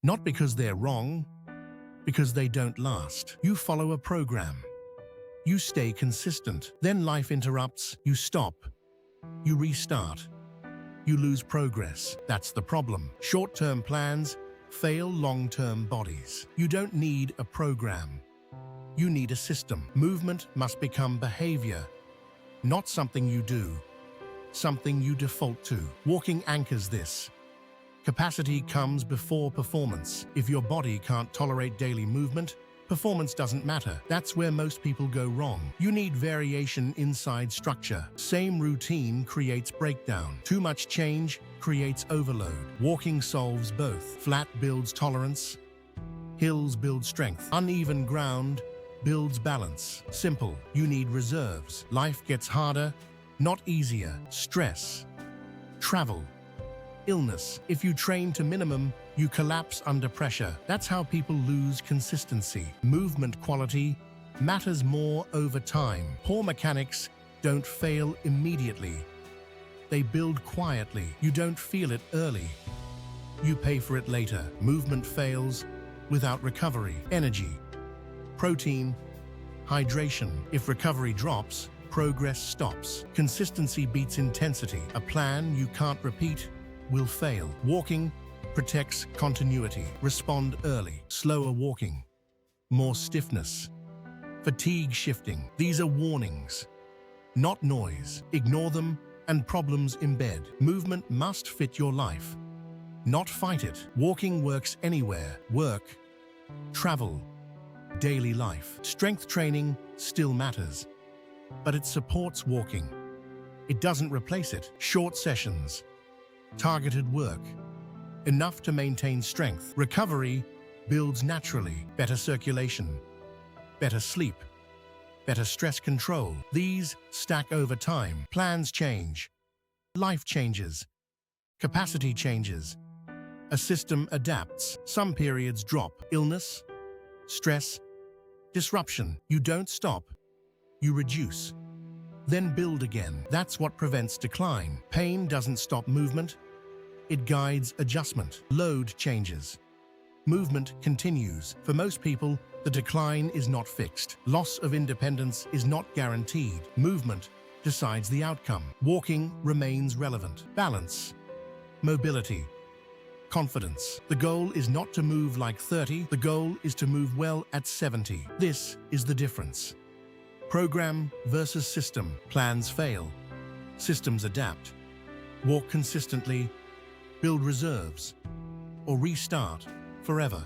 Not because they're wrong, because they don't last. You follow a program. You stay consistent. Then life interrupts. You stop. You restart. You lose progress. That's the problem. Short-term plans fail long-term bodies. You don't need a program. You need a system. Movement must become behavior, not something you do, something you default to. Walking anchors this. Capacity comes before performance. If your body can't tolerate daily movement, performance doesn't matter. That's where most people go wrong. You need variation inside structure. Same routine creates breakdown. Too much change creates overload. Walking solves both. Flat builds tolerance. Hills build strength. Uneven ground builds balance. Simple. You need reserves. Life gets harder, not easier. Stress. Travel. Illness. If you train to minimum, you collapse under pressure. That's how people lose consistency. Movement quality matters more over time. Poor mechanics don't fail immediately. They build quietly. You don't feel it early. You pay for it later. Movement fails without recovery. Energy. Protein. Hydration. If recovery drops, progress stops. Consistency beats intensity. A plan you can't repeat will fail. Walking protects continuity. Respond early. Slower walking. More stiffness. Fatigue shifting. These are warnings, not noise. Ignore them and problems embed. Movement must fit your life, not fight it. Walking works anywhere. Work, travel, daily life. Strength training still matters, but it supports walking. It doesn't replace it. Short sessions, targeted work, enough to maintain strength. Recovery builds naturally. Better circulation, better sleep, better stress control. These stack over time. Plans change. Life changes. Capacity changes. A system adapts. Some periods drop. Illness, stress, disruption. You don't stop. You reduce. Then build again. That's what prevents decline. Pain doesn't stop movement. It guides adjustment. Load changes. Movement continues. For most people, the decline is not fixed. Loss of independence is not guaranteed. Movement decides the outcome. Walking remains relevant. Balance, mobility, confidence. The goal is not to move like 30. The goal is to move well at 70. This is the difference. Program versus system. Plans fail. Systems adapt. Walk consistently, build reserves, or restart forever.